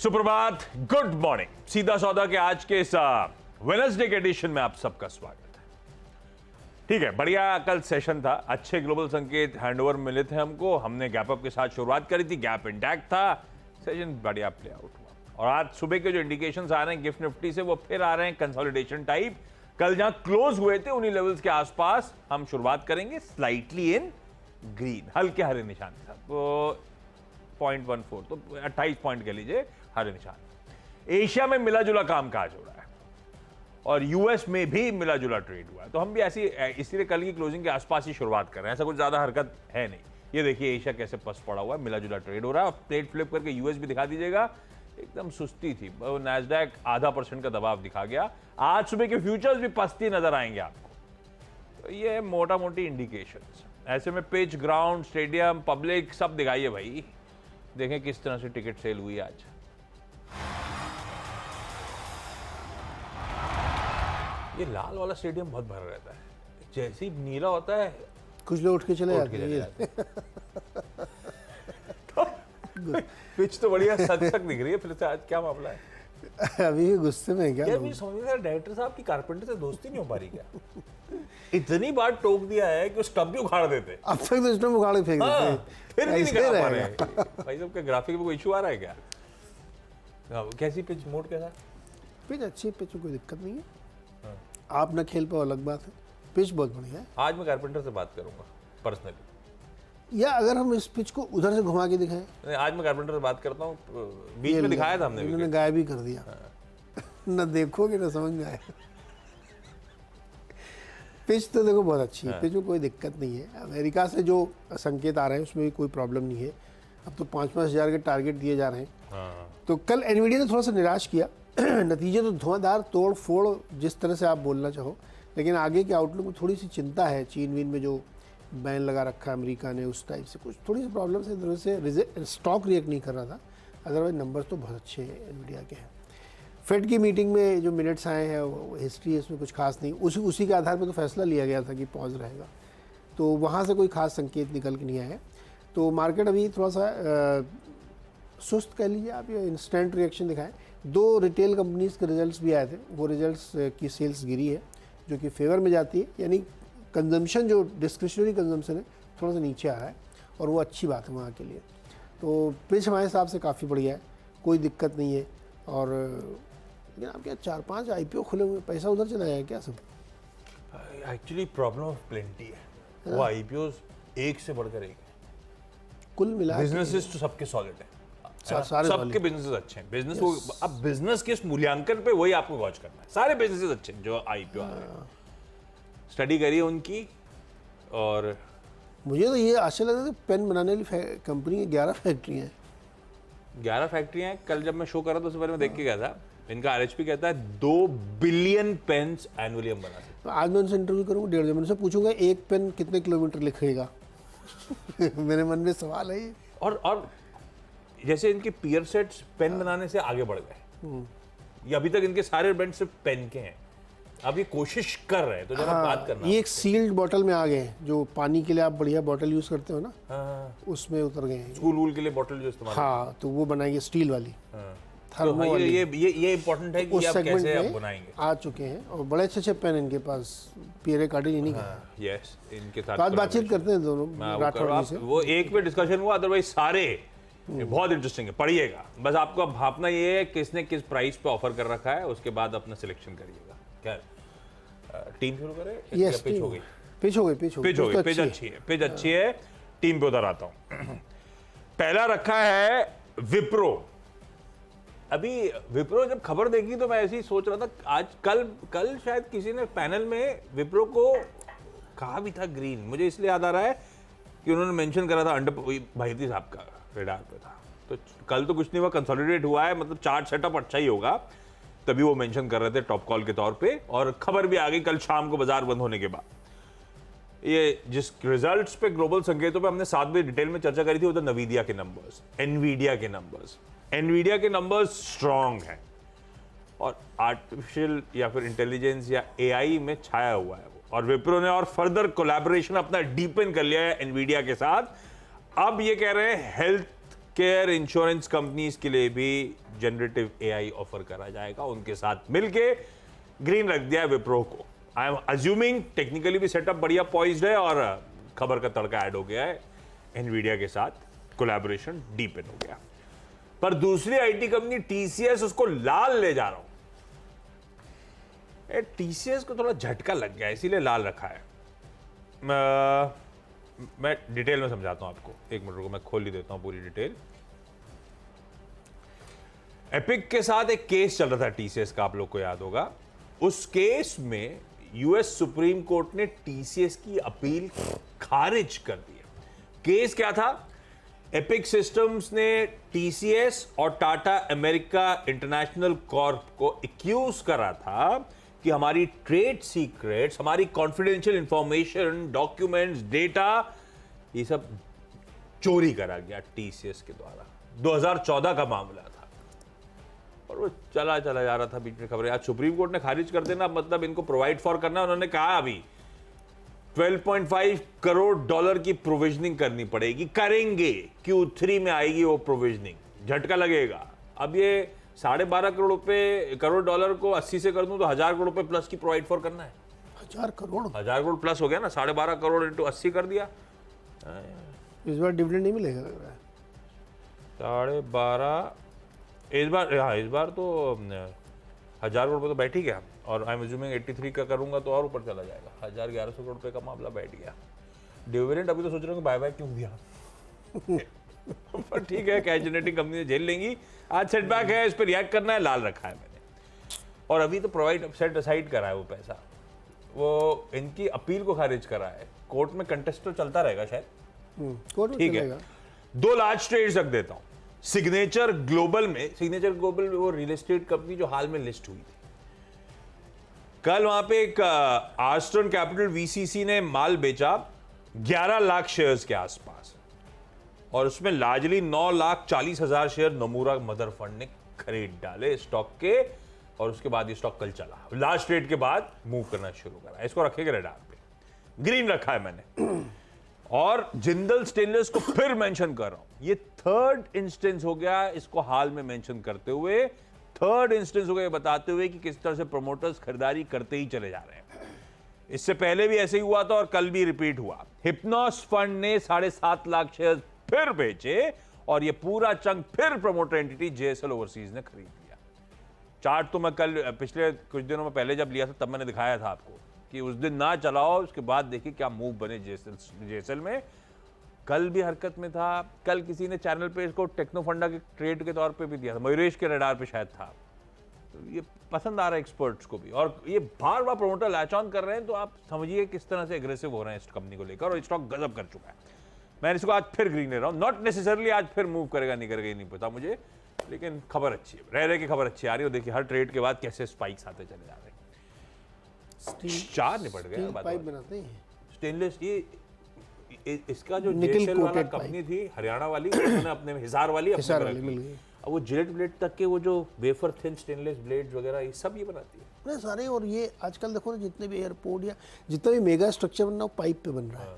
सुप्रभात, good morning. सीधा सौदा के आज के इस वेडनेसडे के एडिशन में आप सबका स्वागत है। ठीक है, बढ़िया कल सेशन था, अच्छे ग्लोबल संकेत हैंडओवर मिले थे हमको। हमने गैप अप के साथ शुरुआत करी थी, गैप इंटैक्ट था, सेशन बढ़िया प्ले आउट हुआ। और आज सुबह के जो इंडिकेशंस आ रहे हैं गिफ्ट निफ्टी से, वो फिर आ रहे हैं कंसोलिडेशन टाइप। कल जहां क्लोज हुए थे उन्हीं लेवल्स के आसपास हम शुरुआत करेंगे, स्लाइटली इन ग्रीन, हल्के हरे निशान के साथ। वो 0.14 तो 28 पॉइंट कह लीजिए हरे निशान। एशिया में मिला जुला कामकाज हो रहा है और यूएस में भी मिला जुला ट्रेड हुआ है, तो हम भी ऐसी इसीलिए कल की क्लोजिंग के आसपास ही शुरुआत कर रहे हैं। ऐसा कुछ ज्यादा हरकत है नहीं। ये देखिए एशिया कैसे पस पड़ा हुआ है, मिला जुला ट्रेड हो रहा है। प्लेट फ्लिप करके यूएस भी दिखा दीजिएगा, एकदम सुस्ती थी। नैस्डैक आधा % का दबाव दिखा गया। आज सुबह के फ्यूचर्स भी पस्ती नजर आएंगे आपको। तो ये मोटा मोटी इंडिकेशंस। ऐसे में पिच, ग्राउंड, स्टेडियम, पब्लिक सब दिखाइए भाई। देखें किस तरह से टिकट सेल हुई आज। ये लाल वाला स्टेडियम बहुत भरा रहता है, जैसे ही नीला होता है कुछ लोग उठ के चले जाते हैं। पिच तो बढ़िया सक दिख रही है। फिर से आज क्या मामला है? अभी भी गुस्से में है क्या? यार मुझे समझ नहीं आ रहा, डायरेक्टर साहब की कारपेंटर से दोस्ती नहीं हो पा रही क्या? इतनी बार टोक दिया है कि उस टब भी उखाड़ देते। अब तक तो स्टम्प उखाड़ के फेंक देते हैं। फिर भी ऐसे नहीं कर पा रहे रहेगा। हैं। भाई साहब के ग्राफिक में कोई इशू आ रहा है क्या? कैसी पिच, मोड कैसा? पिच अच्छी है, पिच में कोई दिक्कत नहीं है। आप ना खेल पाओ अलग बात है, पिच बहुत बढ़िया है। आज मैं कारपेंटर से बात करूंगा पर्सनली। या अगर हम इस पिच को उधर से घुमा के दिखाएं। आज मैं कारपेंटर से बात करता हूँ। बीच में दिखाया था हमने, उन्होंने गायब ही कर दिया। ना देखोगे ना समझ में आए। पिच तो देखो बहुत अच्छी है, पिच में कोई दिक्कत नहीं है। अमेरिका से जो संकेत आ रहे हैं उसमें भी कोई प्रॉब्लम नहीं है। अब तो 5-5 हज़ार के टारगेट दिए जा रहे हैं। तो कल एनवीडिया ने थोड़ा सा निराश किया। नतीजे तो धुआंधार, तोड़ फोड़, जिस तरह से आप बोलना चाहो, लेकिन आगे के आउटलुक में थोड़ी सी चिंता है। चीन वीन में जो बैन लगा रखा है अमेरिका ने, उस टाइप से कुछ थोड़ी सी प्रॉब्लम से इधर से स्टॉक रिएक्ट नहीं कर रहा था। अदरवाइज नंबर्स तो बहुत अच्छे हैं एनवीडिया के हैं। फेड की मीटिंग में जो मिनट्स आए हैं, वो हिस्ट्री है, इसमें कुछ खास नहीं। उसी के आधार पर तो फैसला लिया गया था कि पॉज रहेगा, तो वहाँ से कोई खास संकेत निकल के नहीं आया है। तो मार्केट अभी थोड़ा सा सुस्त कह लीजिए आप, या इंस्टेंट रिएक्शन दिखाएं। 2 रिटेल कंपनीज के रिजल्ट्स भी आए थे, वो रिजल्ट्स की सेल्स गिरी है, जो कि फेवर में जाती है। यानी कंजम्पशन, जो डिस्क्रिशनरी कंजम्पशन है, थोड़ा सा नीचे आ रहा है, और वो अच्छी बात है वहाँ के लिए। तो पिच हमारे हिसाब से काफ़ी बढ़िया है, कोई दिक्कत नहीं है। और लेकिन आप क्या 4-5 IPO खुले हुए, पैसा उधर चला जाए क्या सब? एक्चुअली प्रॉब्लम ऑफ प्लेंटी है। वो आईपीओ एक से बढ़कर एक है। कुल मिला बिजनेसेस तो सबके सॉलिड है, सारे सबके बिजनेसेस अच्छे हैं। बिजनेस वो अब बिजनेस के इस मूल्यांकन पे वही आपको गौर करना है। सारे बिजनेसेस अच्छे हैं जो आईपीओ आ रहे हैं। स्टडी करिए उनकी। और मुझे तो ये आशा लग रहा है, पेन बनाने वाली कंपनी की 11 फैक्ट्रियाँ हैं। 11 फैक्ट्रियां हैं। कल जब मैं शो कर रहा था उससे पहले मैं देख के गया था, इनका आरएचपी कहता है 2 बिलियन पेन्स एनुअली हम बना सकते तो आज मैं उनसे इंटरव्यू करूँगा, 1.5 मिनट से पूछूंगा एक पेन कितने किलोमीटर लिखेगा। मेरे मन में सवाल है ये। और जैसे इनके पीयर सेट्स पेन बनाने से आगे बढ़ गए। ये अभी तक इनके सारे ब्रांड सिर्फ पेन के हैं, अब ये कोशिश कर रहे हैं। तो जरा बात करना। ये एक सील्ड बॉटल में आ गए हैं, जो पानी के लिए आप बढ़िया बॉटल यूज करते हो ना, उसमें उतर गए हैं। स्कूल वूल के लिए बॉटल जो इस्तेमाल हाँ, तो वो बनाएंगे स्टील वाली। तो हाँ, ये इम्पोर्टेंट है कि उस आप सेगमेंट कैसे आप में बनाएंगे। आ चुके हैं, और बड़े अच्छे पेन इनके पास, पियरे कार्डिनी का। यस, इनके साथ तो आज बातचीत करते हैं दोनों राठौड़ जी से। वो एक पे डिस्कशन हुआ, अदरवाइज सारे बहुत इंटरेस्टिंग है, पढ़िएगा। बस आपको अब भापना ये है किसने किस प्राइस पे ऑफर कर रखा है, उसके बाद अपना सिलेक्शन करिएगा। क्या टीम शुरू करें? यस, पिच हो गई, पिच हो गई। पिच अच्छी है, पिच अच्छी है। टीम पे उधर आता हूं। पहला रखा है विप्रो। अभी विप्रो जब खबर देखी तो मैं ऐसे ही सोच रहा था, आज कल शायद किसी ने पैनल में विप्रो को कहा भी था ग्रीन। मुझे इसलिए याद आ रहा है कि उन्होंने मेंशन करा था अंडर भाईती साहब का रेडार पे था। तो कल तो कुछ नहीं हुआ, कंसोलिडेट हुआ है, मतलब चार्ट सेटअप अच्छा ही होगा, तभी वो मेंशन कर रहे थे टॉप कॉल के तौर पे। और खबर भी आ गई कल शाम को बाजार बंद होने के बाद। ये जिस रिजल्ट्स पे, ग्लोबल संकेतों पे हमने साथ में डिटेल में चर्चा करी थी, वो था नवीदिया के नंबर्स, एनवीडिया के नंबर्स। एनवीडिया के नंबर्स स्ट्रांग हैं और आर्टिफिशियल या फिर इंटेलिजेंस या एआई में छाया हुआ है वो। और विप्रो ने और फर्दर कोलैबोरेशन अपना डीपन कर लिया है एनवीडिया के साथ। अब ये कह रहे हैं हेल्थ केयर इंश्योरेंस कंपनीज के लिए भी जनरेटिव एआई ऑफर करा जाएगा। उनके साथ मिलके ग्रीन रख दिया है विप्रो को। आई एम अज्यूमिंग टेक्निकली भी सेटअप बढ़िया पॉइज्ड है और खबर का तड़का ऐड हो गया है। एनवीडिया के साथ कोलैबोरेशन डीपन हो गया। पर दूसरी आईटी कंपनी टीसीएस, उसको लाल ले जा रहा हूं। टीसीएस को थोड़ा झटका लग गया इसीलिए लाल रखा है। मैं डिटेल में समझाता हूं आपको, एक मिनट रुको, मैं खोल ही देता हूं पूरी डिटेल। एपिक के साथ एक केस चल रहा था टीसीएस का, आप लोग को याद होगा। उस केस में यूएस सुप्रीम कोर्ट ने टीसीएस की अपील खारिज कर दी। केस क्या था? एपिक सिस्टम्स ने टीसीएस और टाटा अमेरिका इंटरनेशनल कॉर्प को एक्यूज करा था कि हमारी ट्रेड सीक्रेट्स, हमारी कॉन्फिडेंशियल इंफॉर्मेशन, डॉक्यूमेंट्स, डेटा, ये सब चोरी करा गया टीसीएस के द्वारा। 2014 का मामला था और वो चला जा रहा था, बीच में खबरें। आज सुप्रीम कोर्ट ने खारिज कर देना, मतलब इनको प्रोवाइड फॉर करना। उन्होंने कहा अभी 12.5 करोड़ डॉलर की प्रोविजनिंग करनी पड़ेगी, करेंगे। Q3 में आएगी वो प्रोविजनिंग, झटका लगेगा। अब ये 12.5 करोड़ डॉलर को 80 से कर दूं तो 1000 करोड़ रुपए प्लस की प्रोवाइड फॉर करना है। 1000 करोड़ प्लस हो गया ना, 12.5 करोड़ इंटू 80 कर दिया। इस बार डिविडेंड नहीं मिलेगा लग रहा है। 12.5 इस बार तो 1000 करोड़ रुपए तो बैठ ही गया। और आई एम अज्यूमिंग 83 का करूंगा तो और ऊपर चला जाएगा। 1100 करोड़ रुपए का मामला बैठ गया। डिविडेंड अभी तो सोच रहे हो बाय बाय क्यों दिया। पर ठीक है, कैश जनरेटिंग कंपनी झेल लेंगी। आज सेटबैक है, इस पर रिएक्ट करना है, लाल रखा है मैंने। और अभी तो प्रोवाइड सेट असाइड करा है वो पैसा, वो इनकी अपील को खारिज करा है। कोर्ट में कंटेस्ट तो चलता रहेगा शायद, ठीक है। 2 लार्ज ट्रेड्स रख देता हूं। सिग्नेचर ग्लोबल वो रियल एस्टेट कंपनी जो हाल में लिस्ट हुई थी। कल वहां पे एक आर्स्टन कैपिटल वीसीसी ने माल बेचा 11 लाख शेयर्स के आसपास, और उसमें लार्जली 9,40,000 शेयर नमूरा मदर फंड ने खरीद डाले स्टॉक के। और उसके बाद ये स्टॉक कल चला, लास्ट ट्रेड के बाद मूव करना शुरू करा। इसको रखेगा रडार पे, ग्रीन रखा है मैंने। और जिंदल स्टेनलेस को फिर मेंशन कर रहा हूं। ये 3rd इंस्टेंस हो गया इसको हाल में मेंशन करते हुए, 3rd इंस्टेंस हो गया बताते हुए कि किस तरह से प्रमोटर्स खरीदारी करते ही चले जा रहे हैं। इससे पहले भी ऐसे ही हुआ था और कल भी रिपीट हुआ। हिप्नोस फंड ने 7.5 लाख शेयर फिर बेचे और ये पूरा चंक फिर प्रमोटर एंटिटी जेएसएल ओवरसीज ने खरीद लिया। चार्ट तो मैं कल पिछले कुछ दिनों में पहले जब लिया था तब मैंने दिखाया था आपको कि उस दिन ना चलाओ, उसके बाद देखिए क्या मूव बने जेएसएल में। कल भी हरकत में था। कल किसी ने चैनल पे इसको टेक्नो फंडा के ट्रेड के तौर पे भी दिया था, मयूरेश के रडार पे शायद था। तो ये पसंद आ रहा है एक्सपर्ट्स को भी, और ये बार बार प्रमोटर लैच ऑन कर रहे हैं। तो आप समझिए किस तरह से एग्रेसिव हो रहे हैं इस कंपनी को लेकर, और स्टॉक गजब कर चुका है। मैं इसको आज फिर ग्रीन ले रहा हूँ। नॉट नेसेसरली आज फिर मूव करेगा नहीं करेगा नहीं पता मुझे, लेकिन खबर अच्छी है, रह की खबर अच्छी आ रही है। देखिए हर ट्रेड के बाद कैसे स्पाइक्स आते चले जा रहे हैं। चार निपट गए पाइप बनाते हैं स्टेनलेस। ये इसका जो जेएसएल वाला कंपनी थी हरियाणा वाली, उन्होंने अपने हिसार वाली मिल गई। अब वो जिलेट ब्लेड तक के वो जो वेफर थिन स्टेनलेस ब्लेड्स वगैरह ये सब ये बनाती है सारे। और ये आजकल देखो ना, जितने भी एयरपोर्ट या जितना भी मेगा स्ट्रक्चर बन रहा है वो पाइप पे बन रहा है।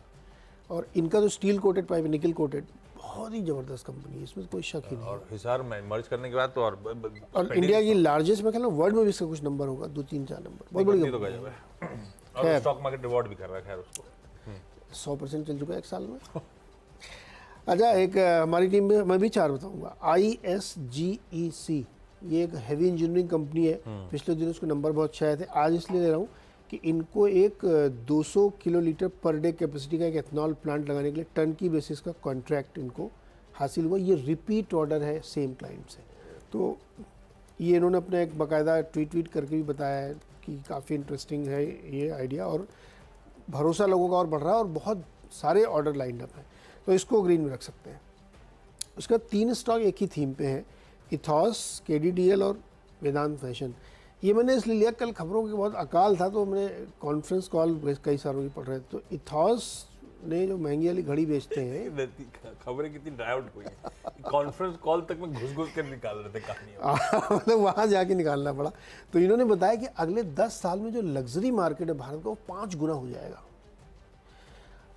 और इनका जो स्टील कोटेड पाइप है, निकल कोटेड, बहुत ही जबरदस्त कंपनी है, इसमें कोई शक ही नहीं। और हिसार में मर्ज करने के बाद तो और इंडिया की लार्जेस्ट, मैं ख्याल वर्ल्ड में भी इसका कुछ नंबर होगा, 2-3-4 नंबर, बहुत बड़ी तो गजब है। और स्टॉक मार्केट रिवॉर्ड भी कर रहा है खैर उसको। 100% चल चुका है 1 साल में। अच्छा, एक हमारी टीम में मैं भी 4 बताऊंगा। ISGEC, ये एक हैवी इंजीनियरिंग कंपनी है। पिछले दिनों उसके नंबर बहुत अच्छे आए थे। आज इसलिए ले रहा हूँ कि इनको एक 200 किलोलीटर पर डे कैपेसिटी का एक एथनॉल प्लांट लगाने के लिए टन की बेसिस का कॉन्ट्रैक्ट इनको हासिल हुआ। ये रिपीट ऑर्डर है सेम क्लाइंट से। तो ये इन्होंने अपने एक बाकायदा ट्वीट करके भी बताया है कि काफ़ी इंटरेस्टिंग है ये आइडिया, और भरोसा लोगों का और बढ़ रहा है, और बहुत सारे ऑर्डर लाइंड अप हैं। तो इसको ग्रीन में रख सकते हैं। उसका 3 स्टॉक एक ही थीम पे हैं, इथॉस, KDDL और वेदांत फैशन। ये मैंने इसलिए लिया, कल खबरों के बहुत अकाल था तो मैंने कॉन्फ्रेंस कॉल कई सारों की पढ़ रहे थे। तो इथॉस ने जो महंगी वाली घड़ी बेचते हैं, खबरें कितनी ड्राई आउट हुई हैं। कॉन्फ्रेंस कॉल तक में घुस कर निकाल रहे थे कहानी, मतलब वहाँ जाके निकालना पड़ा। तो इन्होंने बताया कि अगले 10 साल में जो लग्जरी मार्केट है भारत का, वो 5 गुना हो जाएगा।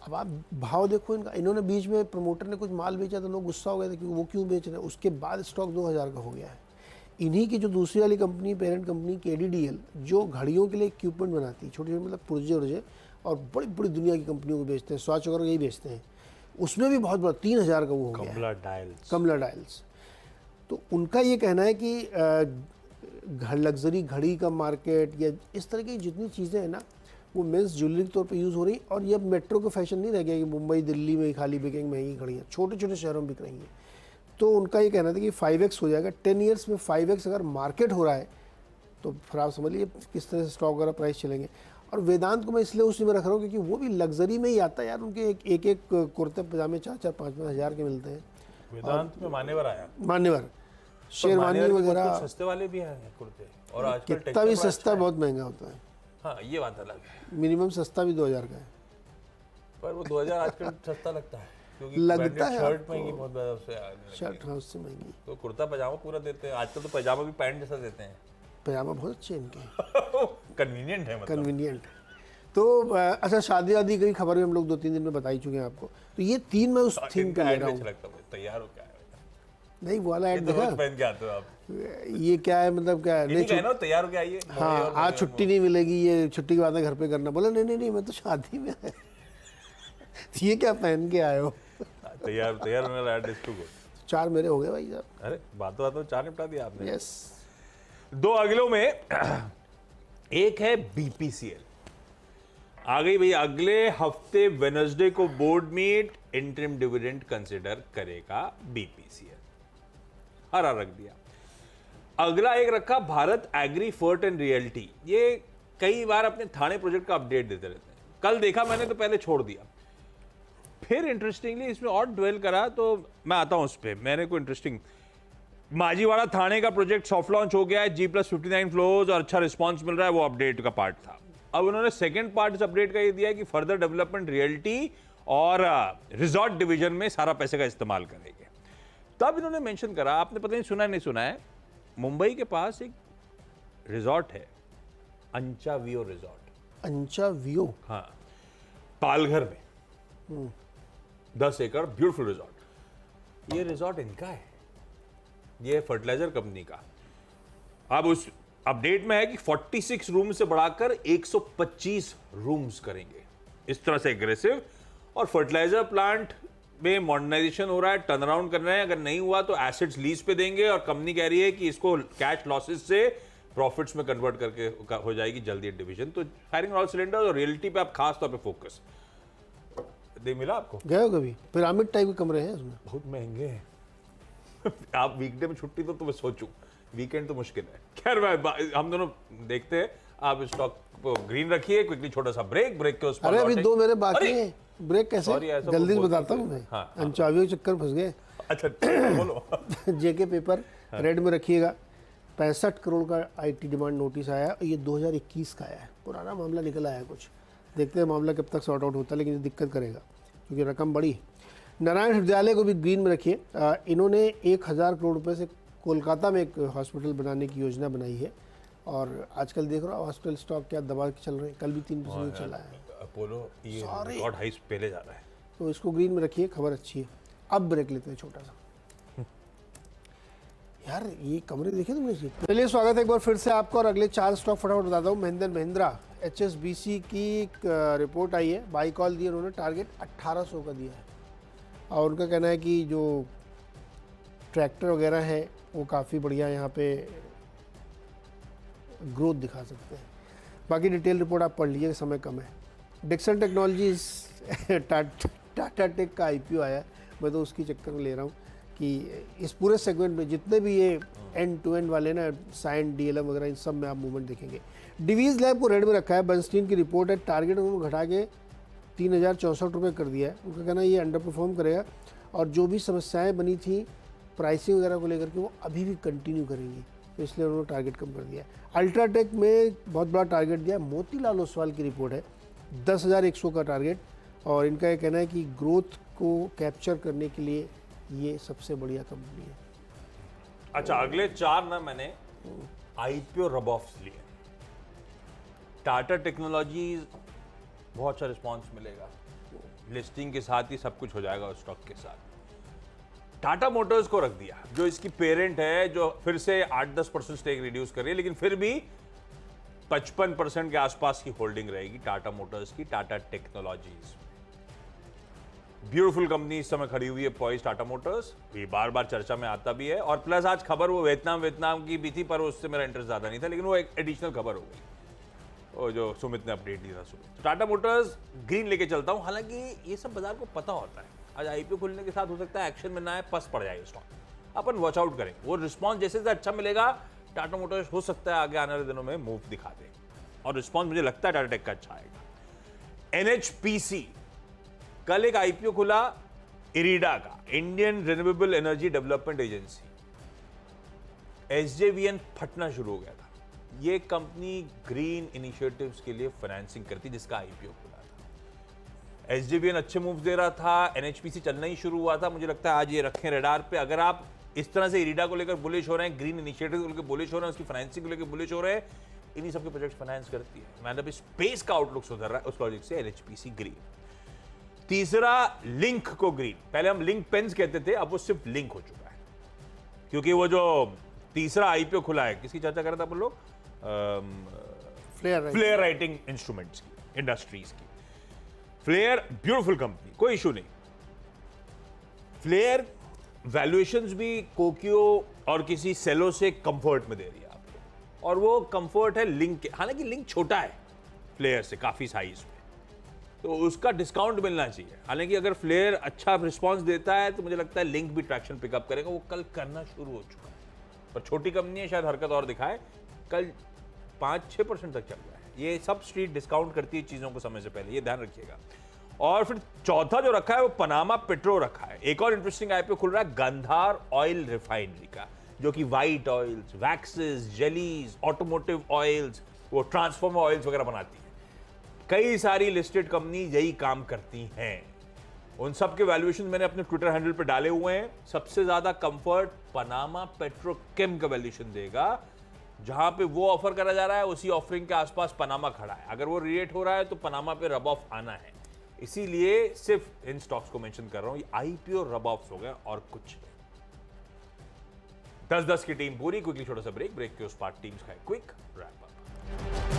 अब आप भाव देखो इनका, इन्होंने बीच में प्रमोटर ने कुछ माल बेचा तो लोग गुस्सा हो गए थे कि वो क्यों बेच रहे हैं, उसके बाद स्टॉक 2000 का हो गया है। इन्हीं की जो दूसरी वाली कंपनी, पेरेंट कंपनी KDDL, जो घड़ियों के लिए इक्विपमेंट बनाती है, छोटे छोटे मतलब पुर्जे उर्जे, और बड़ी बड़ी दुनिया की कंपनियों को बेचते हैं, स्वच्छ वगैरह यही बेचते हैं, उसमें भी बहुत बड़ा 3000 का वो हो गया है, कमला डायल्स। तो उनका ये कहना है कि घर लग्जरी घड़ी का मार्केट या इस तरह की जितनी चीज़ें हैं ना, वो मेंस ज्वेलरी के तौर पे यूज़ हो रही, और ये अब मेट्रो का फैशन नहीं रह गया कि मुंबई दिल्ली में खाली बिकेंगे महंगी घड़ियाँ, छोटे छोटे शहरों में बिक रही हैं। तो उनका ये कहना था कि 5x हो जाएगा, 10 ईयर्स में 5x अगर मार्केट हो रहा है तो फिर आप समझ लीजिए किस तरह से स्टॉक वगैरह प्राइस चलेंगे। और वेदांत को मैं इसलिए उसी में रख रहा हूँ क्योंकि वो भी लग्जरी में ही आता है यार, उनके एक कुर्ते पजामे 4-4, 5-5 हज़ार के मिलते हैं। वेदांत में मान्यवर आया, मान्यवर शेरवानी वगैरह सस्ते वाले भी हैं कुर्ते, और आजकल कितना भी सस्ता बहुत महंगा होता है। हाँ, ये बात अलग है। मिनिमम सस्ता भी 2000 का है, पर वो 2000 आजकल सस्ता लगता है क्योंकि लगता है शर्ट महंगी बहुत ज़्यादा, उससे शर्ट हाउस से महंगी। तो कुर्ता पजामा पूरा देते हैं आजकल, तो पजामा भी पैंट जैसा देते हैं। पजामा बहुत अच्छे इनके, कन्वीनियंट है, मतलब कन्वीनियंट। तो अच्छा, शादी वादी की खबर भी हम लोग 2-3 दिन में बता ही चुके हैं आपको। तो ये 3 मैं उस थीम पे ले रहा हूँ। तैयार हो क्या है? नहीं, वो वाला ऐड देखा, पहन के आते हो आप, ये क्या है मतलब क्या है, नहीं कहना तैयार हो क्या आइए। हाँ, आज छुट्टी नहीं मिलेगी, ये छुट्टी के बाद घर पे करना। बोला नहीं मैं तो शादी में आया। ये क्या पहन के आए हो? तैयार होने वाला एड इज टू गुड। 4 मेरे हो गए भाई साहब। अरे बातों 4 निपटा दिया आपने। यस। 2 अगलों में एक है BPCL आ गई भाई, अगले हफ्ते वेडनेसडे को board meet, interim dividend consider करेगा BPCL, हरा रख दिया। अगला एक रखा Bharat Agri Fert and Realty, ये कई बार अपने थाने प्रोजेक्ट का अपडेट देते रहते हैं। कल देखा मैंने तो पहले छोड़ दिया, फिर इंटरेस्टिंगली इसमें और ड्वेल करा तो मैं आता हूं उस पर। मैंने कोई इंटरेस्टिंग, माजीवाड़ा थाने का प्रोजेक्ट सॉफ्ट लॉन्च हो गया है, G+59 फ्लोर्स और अच्छा रिस्पांस मिल रहा है, वो अपडेट का पार्ट था। अब उन्होंने सेकंड पार्ट इस अपडेट का ये दिया है कि फर्दर डेवलपमेंट रियल्टी और रिजॉर्ट डिवीजन में सारा पैसे का इस्तेमाल करेंगे। तब इन्होंने मेंशन करा, आपने पता नहीं सुना है, मुंबई के पास एक रिजॉर्ट है, अंचावियो रिजॉर्ट। अंचावियो? हाँ, पालघर में 10 एकड़ ब्यूटीफुल रिजॉर्ट। ये रिजॉर्ट इनका है, ये फर्टिलाइजर कंपनी का। अब उस अपडेट में है कि 46 रूम से बढ़ाकर 125 रूम्स करेंगे, इस तरह से एग्रेसिव। और फर्टिलाइजर प्लांट में मॉडर्नाइजेशन हो रहा है, टर्न अराउंड कर रहे हैं, अगर नहीं हुआ तो एसेट्स लीज पे देंगे, और कंपनी कह रही है कि इसको कैश लॉसेस से प्रॉफिट्स में कन्वर्ट करके हो जाएगी जल्दी डिवीजन। तो फायरिंग ऑल सिलेंडर और रियलिटी पे आप खास तौर पे फोकस दे। मिला आपको? गए हो कभी? पिरामिड टाइप के कमरे हैं उसमें, बहुत महंगे हैं। आप वीकडे में छुट्टी तो मैं सोचूं, वीकेंड तो मुश्किल है। खैर हम दोनों देखते हैं, आप स्टॉक ग्रीन रखिए, क्विकली छोटा सा ब्रेक के उस पर। अरे अभी 2 मेरे बाकी हैं, ब्रेक कैसे? ऐसा जल्दी से बोल बताता हूँ मैं। हाँ, अंचावियों के चक्कर फंस गए। अच्छा बोलो। JK पेपर रेड में रखिएगा। 65 करोड़ का IT डिमांड नोटिस आया, और ये 2021 का आया है, पुराना मामला निकल आया कुछ। देखते हैं मामला कब तक सॉर्ट आउट होता है, लेकिन ये दिक्कत करेगा क्योंकि रकम बड़ी। नारायण विद्यालय को भी ग्रीन में रखिए। इन्होंने 1000 करोड़ रुपए से कोलकाता में एक हॉस्पिटल बनाने की योजना बनाई है, और आजकल देख रहा हूँ हॉस्पिटल स्टॉक क्या दबा के चल रहे हैं। कल भी 3% चला है अपोलो, ये रिकॉर्ड हाइस पहले जा रहा है, तो इसको ग्रीन में रखिए, खबर अच्छी है। अब ब्रेक लेते हैं छोटा सा। यार ये कमरे देखे तुमने? चलिए, स्वागत है एक बार फिर से आपका, और अगले 4 स्टॉक फटाफट बताता हूँ। महिंद्रा HSBC की एक रिपोर्ट आई है, बाई कॉल दी उन्होंने, टारगेट 1800 का दिया है, और उनका कहना है कि जो ट्रैक्टर वगैरह है वो काफ़ी बढ़िया यहाँ पे ग्रोथ दिखा सकते हैं। बाकी डिटेल रिपोर्ट आप पढ़ लीजिए, समय कम है। डिक्सन टेक्नोलॉजीज टाटा टेक का IPO आया है, मैं तो उसकी चक्कर में ले रहा हूँ कि इस पूरे सेगमेंट में जितने भी ये एंड टू एंड वाले ना, साइन DLM वगैरह, इन सब में आप मूवमेंट देखेंगे। डिवीज लैब को रेड में रखा है, बर्नस्टीन की रिपोर्ट है, टारगेट उन्होंने घटा के 3064 रुपये कर दिया है। उनका कहना है ये अंडर परफॉर्म करेगा, और जो भी समस्याएं बनी थी प्राइसिंग वगैरह को लेकर के वो अभी भी कंटिन्यू करेंगी, तो इसलिए उन्होंने टारगेट कम कर दिया है। अल्ट्राटेक में बहुत बड़ा टारगेट दिया, मोतीलाल ओसवाल की रिपोर्ट है, 10,100 का टारगेट, और इनका ये कहना है कि ग्रोथ को कैप्चर करने के लिए ये सबसे बढ़िया कंपनी है। अच्छा, अगले 4 ना मैंने IPO रब ऑफ्स लिए। टाटा टेक्नोलॉजीज बहुत अच्छा रिस्पांस मिलेगा, लिस्टिंग के साथ ही सब कुछ हो जाएगा उस स्टॉक के साथ। टाटा मोटर्स को रख दिया, जो इसकी पेरेंट है, जो फिर से 8-10% स्टेक रिड्यूस कर रही है, लेकिन फिर भी 55% के आसपास की होल्डिंग रहेगी टाटा मोटर्स की, टाटा टेक्नोलॉजीज। ब्यूटीफुल कंपनी इस समय खड़ी हुई है पॉइस टाटा मोटर्स, ये बार बार चर्चा में आता भी है। और प्लस आज खबर वो वियतनाम की भी थी, पर उससे मेरा इंटरेस्ट ज्यादा नहीं था, लेकिन वो एक एडिशनल खबर हो गई, वो जो सुमित ने अपडेट दिया था सुमित। तो टाटा मोटर्स ग्रीन लेके चलता हूं, हालांकि ये सब बाजार को पता होता है। आज आईपीओ खुलने के साथ हो सकता है एक्शन में ना आए, पस पड़ जाए स्टॉक, अपन वॉच आउट करेंगे। वो रिस्पॉन्स जैसे से अच्छा मिलेगा, टाटा मोटर्स हो सकता है आगे आने वाले दिनों में मूव दिखा दे, और रिस्पॉन्स मुझे लगता है टाटा टेक का अच्छा आएगा। एनएचपीसी, कल एक आईपीओ खुला इरिडा का, Indian renewable energy development agency. SJVN फटना शुरू हो गया था। ये कंपनी ग्रीन इनिशिएटिव्स के लिए फाइनेंसिंग करती, जिसका आईपीओ खुला था। एसजेवीएन अच्छे मूव्स दे रहा था, एनएचपीसी चलना ही शुरू हुआ था। मुझे लगता है आज ये रखें रडार पे। अगर आप इस तरह से इरिडा को लेकर बुलिश हो रहे हैं, ग्रीन इनिशिएटिव को लेकर बुलिश हो रहे हैं, उसकी फाइनेंसिंग को लेकर बुलिश हो रहे हैं, इन्हीं सबके प्रोजेक्ट फाइनेंस करती है। मतलब स्पेस का आउटलुक सुधर रहा है उस लॉजिक से एनएचपीसी ग्रीन। तीसरा लिंक को ग्रीन, पहले हम लिंक पेन्स कहते थे, अब वो सिर्फ लिंक हो चुका है, क्योंकि वो जो तीसरा आईपीओ खुला है, किसकी चर्चा कर रहे थे अपन लोग, फ्लेयर राइटिंग इंस्ट्रूमेंट्स की, इंडस्ट्रीज की। फ्लेयर ब्यूटीफुल कंपनी, कोई इशू नहीं। फ्लेयर वैल्यूएशंस भी कोकियो और किसी सेलो से कंफर्ट में दे रही है आपको, और वो कंफर्ट है लिंक के। हालांकि लिंक छोटा है फ्लेयर से काफी साइज में, तो उसका डिस्काउंट मिलना चाहिए। हालांकि अगर फ्लेयर अच्छा रिस्पांस देता है तो मुझे लगता है लिंक भी ट्रैक्शन पिकअप करेगा, वो कल करना शुरू हो चुका है, पर छोटी कंपनी है, शायद हरकत और दिखाए। कल 5-6% तक चल रहा है। ये सब स्ट्रीट डिस्काउंट करती है चीजों को समय से पहले, ये ध्यान रखिएगा। और फिर चौथा जो रखा है वो पनामा पेट्रो रखा है। एक और इंटरेस्टिंग आईपीओ खुल रहा है गंधार ऑयल रिफाइनरी का, जो कि white oils, waxes, jellies, automotive oils, वो ट्रांसफॉर्मर ऑयल्स वगैरह बनाती है। कई सारी लिस्टेड कंपनी यही काम करती हैं। उन सब के वैल्यूएशन मैंने अपने ट्विटर हैंडल पे डाले हुए हैं। सबसे ज्यादा कंफर्ट पनामा पेट्रोकेम का वैल्यूएशन देगा, जहां पे वो ऑफर करा जा रहा है उसी ऑफरिंग के आसपास पनामा खड़ा है। अगर वो रिएट हो रहा है तो पनामा पे रब ऑफ आना है, इसीलिए सिर्फ इन स्टॉक्स को मेंशन कर रहा हूं। ये आईपीओ रब ऑफ हो गया और कुछ नहीं। 10-10 की टीम पूरी। क्विकली छोटा सा ब्रेक के उस पार्ट टीम्स का क्विक रैप अप।